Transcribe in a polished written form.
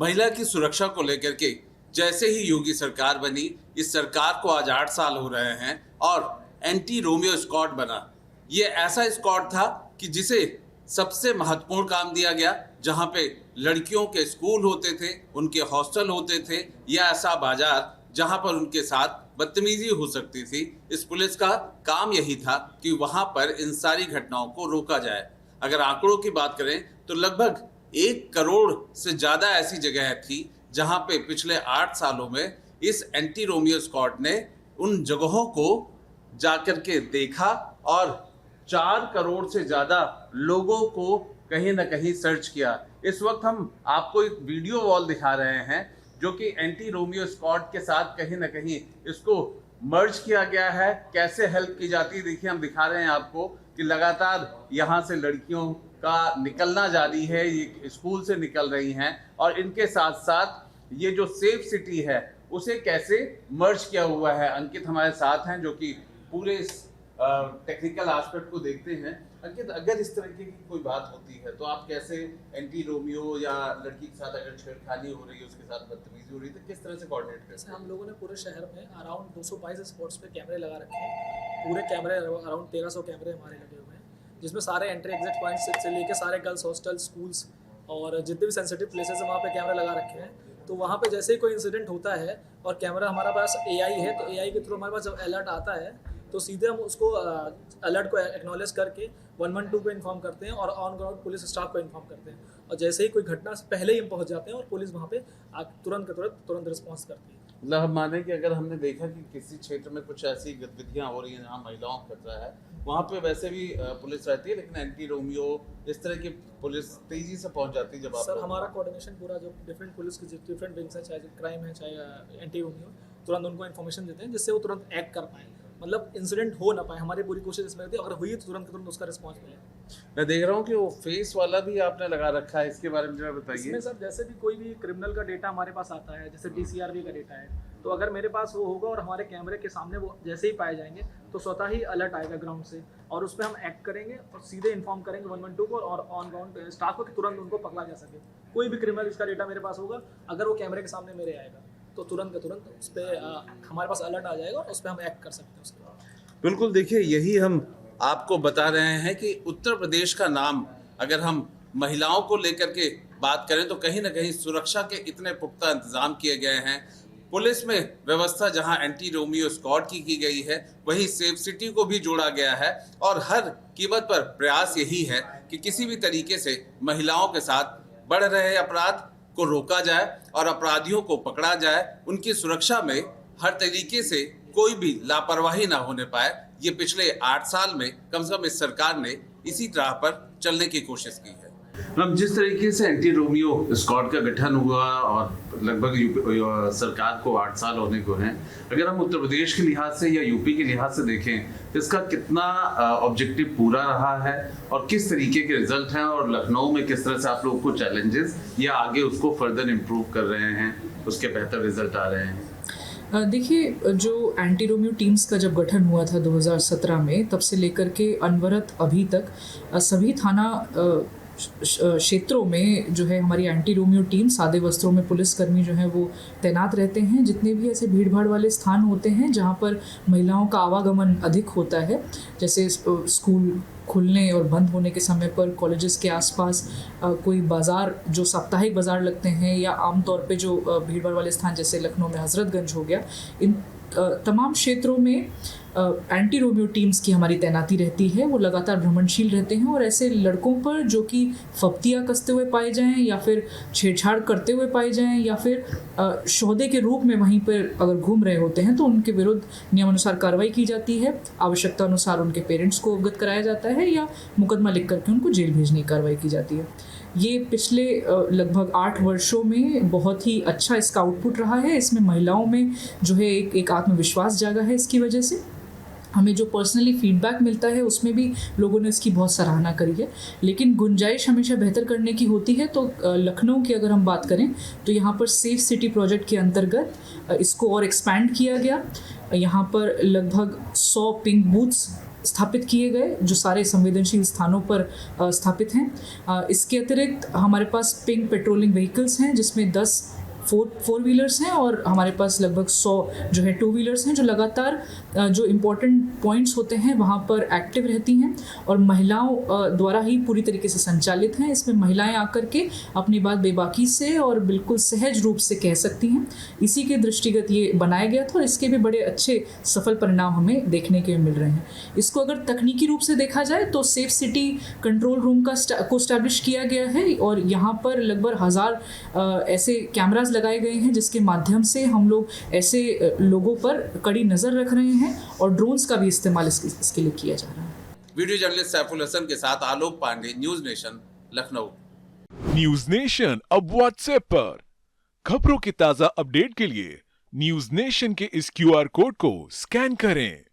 महिला की सुरक्षा को लेकर के जैसे ही योगी सरकार बनी, इस सरकार को आज 8 साल हो रहे हैं और एंटी रोमियो स्क्वाड बना। ये ऐसा स्क्वाड था कि जिसे सबसे महत्वपूर्ण काम दिया गया, जहां पे लड़कियों के स्कूल होते थे, उनके हॉस्टल होते थे या ऐसा बाजार जहां पर उनके साथ बदतमीजी हो सकती थी। इस पुलिस का काम यही था कि वहां पर इन सारी घटनाओं को रोका जाए। अगर आंकड़ों की बात करें तो लगभग 1 करोड़ से ज़्यादा ऐसी जगह थी जहां पे पिछले 8 सालों में इस एंटी रोमियो स्क्वाड ने उन जगहों को जाकर के देखा और 4 करोड़ से ज़्यादा लोगों को कहीं ना कहीं सर्च किया। इस वक्त हम आपको एक वीडियो वॉल दिखा रहे हैं जो कि एंटी रोमियो स्क्वाड के साथ कहीं ना कहीं इसको मर्ज किया गया है। कैसे हेल्प की जाती है देखिए, हम दिखा रहे हैं आपको कि लगातार यहाँ से लड़कियों का निकलना जारी है, ये स्कूल से निकल रही हैं और इनके साथ साथ ये जो सेफ सिटी है उसे कैसे मर्ज किया हुआ है। अंकित हमारे साथ हैं जो कि पूरे इस टेक्निकल एस्पेक्ट को देखते हैं। अंकित, अगर इस तरह की कोई बात होती है तो आप कैसे एंटी रोमियो या लड़की के साथ अगर छेड़खानी हो रही है, उसके साथ बदतमीजी हो रही है, तो किस तरह से कोऑर्डिनेट करते हैं? हम लोगों ने पूरे शहर में अराउंड 222 स्पॉट्स पे कैमरे लगा रखे हैं। पूरे कैमरे अराउंड 1300 कैमरे हमारे लगे हुए हैं, जिसमें सारे एंट्री एग्जिट पॉइंट्स से लेके सारे गर्ल्स हॉस्टल, स्कूल्स और जितने भी सेंसिटिव प्लेसेस हैं वहाँ पे कैमरा लगा रखे हैं। तो वहाँ पे जैसे ही कोई इंसिडेंट होता है और कैमरा हमारे पास एआई है, तो एआई के थ्रू हमारे पास जब अलर्ट आता है तो सीधे हम उसको अलर्ट को एक्नॉलेज करके 112 को इन्फॉर्म करते हैं और ऑन ग्राउंड पुलिस स्टाफ को इन्फॉर्म करते हैं। और जैसे ही कोई घटना से पहले ही हम पहुंच जाते हैं और पुलिस वहाँ पे तुरंत रिस्पॉन्स करती है। मतलब हम माने कि अगर हमने देखा कि किसी क्षेत्र में कुछ ऐसी गतिविधियां हो रही हैं जहाँ महिलाओं का खतरा है, वहाँ पे वैसे भी पुलिस रहती है, लेकिन एंटी रोमियो इस तरह की पुलिस तेजी से पहुँच जाती है। जब आप सर हमारा कोऑर्डिनेशन पूरा जो डिफरेंट पुलिस की डिफरेंट विंग्स हैं, चाहे क्राइम है चाहे एंटी रोमियो, तुरंत उनको इन्फॉर्मेशन देते हैं जिससे वो तुरंत एक्ट कर पाएँ, मतलब इंसिडेंट हो ना पाए। हमारी पूरी कोशिश इसमें रहती है अगर हुई तो तुरंत उसका रिस्पॉन्स मिले। मैं देख रहा हूँ कि वो फेस वाला भी आपने लगा रखा है, इसके बारे में जरा बताइए। इसमें सर जैसे भी कोई भी क्रिमिनल का डेटा हमारे पास आता है, जैसे डीसीआरबी का डेटा है, तो अगर मेरे पास वो होगा और हमारे कैमरे के सामने वो जैसे ही पाए जाएंगे तो स्वतः ही अलर्ट आएगा ग्राउंड से और उस पर हम एक्ट करेंगे और सीधे इन्फॉर्म करेंगे 112 को और ऑन ग्राउंड स्टाफ को कि तुरंत उनको पकड़ा जा सके। कोई भी क्रिमिनल इसका डेटा मेरे पास होगा, अगर वो कैमरे के सामने मेरे आएगा तो तुरंत उस पर हमारे पास अलर्ट आ जाएगा और उस पर हम एक्ट कर सकते हैं उसके बाद। बिल्कुल, देखिए यही हम आपको बता रहे हैं कि उत्तर प्रदेश का नाम अगर हम महिलाओं को लेकर के बात करें तो कहीं ना कहीं सुरक्षा के इतने पुख्ता इंतजाम किए गए हैं। पुलिस में व्यवस्था जहां एंटी रोमियो स्क्वाड की गई है, वहीं सेफ सिटी को भी जोड़ा गया है और हर कीमत पर प्रयास यही है कि किसी भी तरीके से महिलाओं के साथ बढ़ रहे अपराध को रोका जाए और अपराधियों को पकड़ा जाए। उनकी सुरक्षा में हर तरीके से कोई भी लापरवाही ना होने पाए। ये पिछले 8 साल में कम से कम इस सरकार ने इसी राह पर चलने की कोशिश की है। अब जिस तरीके से एंटी रोमियो स्क्वाड का गठन हुआ और लगभग सरकार को 8 साल होने को हैं, अगर हम उत्तर प्रदेश के लिहाज से या यूपी के लिहाज से देखें, इसका कितना ऑब्जेक्टिव पूरा रहा है और किस तरीके के रिजल्ट हैं, और लखनऊ में किस तरह से आप लोगों को चैलेंजेस या आगे उसको फर्दर इम्प्रूव कर रहे हैं, उसके बेहतर रिजल्ट आ रहे हैं? देखिए, जो एंटी रोमियो टीम्स का जब गठन हुआ था 2017 में, तब से लेकर के अनवरत अभी तक सभी थाना क्षेत्रों में जो है हमारी एंटी रोमियो टीम सादे वस्त्रों में पुलिसकर्मी जो है वो तैनात रहते हैं। जितने भी ऐसे भीड़ भाड़ वाले स्थान होते हैं जहाँ पर महिलाओं का आवागमन अधिक होता है, जैसे स्कूल खुलने और बंद होने के समय पर, कॉलेजेस के आसपास कोई बाज़ार जो साप्ताहिक बाज़ार लगते हैं, या आमतौर पे जो भीड़ भाड़ वाले स्थान जैसे लखनऊ में हजरतगंज हो गया, इन तमाम क्षेत्रों में एंटी रोमियो टीम्स की हमारी तैनाती रहती है। वो लगातार भ्रमणशील रहते हैं और ऐसे लड़कों पर जो कि फप्तियाँ कसते हुए पाए जाएं या फिर छेड़छाड़ करते हुए पाए जाएं या फिर सौदे के रूप में वहीं पर अगर घूम रहे होते हैं तो उनके विरुद्ध नियमानुसार कार्रवाई की जाती है। आवश्यकता अनुसार उनके पेरेंट्स को अवगत कराया जाता है या मुकदमा लिख करके उनको जेल भेजने की कार्रवाई की जाती है। ये पिछले लगभग 8 वर्षों में बहुत ही अच्छा इसका आउटपुट रहा है। इसमें महिलाओं में जो है एक आत्मविश्वास जागा है। इसकी वजह से हमें जो पर्सनली फीडबैक मिलता है उसमें भी लोगों ने इसकी बहुत सराहना करी है, लेकिन गुंजाइश हमेशा बेहतर करने की होती है। तो लखनऊ की अगर हम बात करें तो यहाँ पर सेफ सिटी प्रोजेक्ट के अंतर्गत इसको और एक्सपैंड किया गया। यहाँ पर लगभग 100 पिंक बूथ्स स्थापित किए गए जो सारे संवेदनशील स्थानों पर स्थापित हैं। इसके अतिरिक्त हमारे पास पिंक पेट्रोलिंग व्हीकल्स हैं जिसमें 10 फोर व्हीलर्स हैं और हमारे पास लगभग 100 जो है 2 व्हीलर्स हैं जो लगातार जो इम्पोर्टेंट पॉइंट्स होते हैं वहाँ पर एक्टिव रहती हैं और महिलाओं द्वारा ही पूरी तरीके से संचालित हैं। इसमें महिलाएं आकर के अपनी बात बेबाकी से और बिल्कुल सहज रूप से कह सकती हैं। इसी के दृष्टिगत ये बनाया गया था और इसके भी बड़े अच्छे सफल परिणाम हमें देखने के मिल रहे हैं। इसको अगर तकनीकी रूप से देखा जाए तो सेफ सिटी कंट्रोल रूम को स्टैब्लिश किया गया है और यहाँ पर लगभग 1000 ऐसे कैमराज लगाए गए हैं जिसके माध्यम से हम लोग ऐसे लोगों पर कड़ी नज़र रख रहे हैं और ड्रोन्स का भी इस्तेमाल इसके लिए किया जा रहा है। वीडियो जर्नलिस्ट सैफुल हसन के साथ Alok Pandey, News Nation, Lucknow. News Nation अब व्हाट्सएप पर खबरों की ताजा अपडेट के लिए न्यूज नेशन के इस QR कोड को स्कैन करें।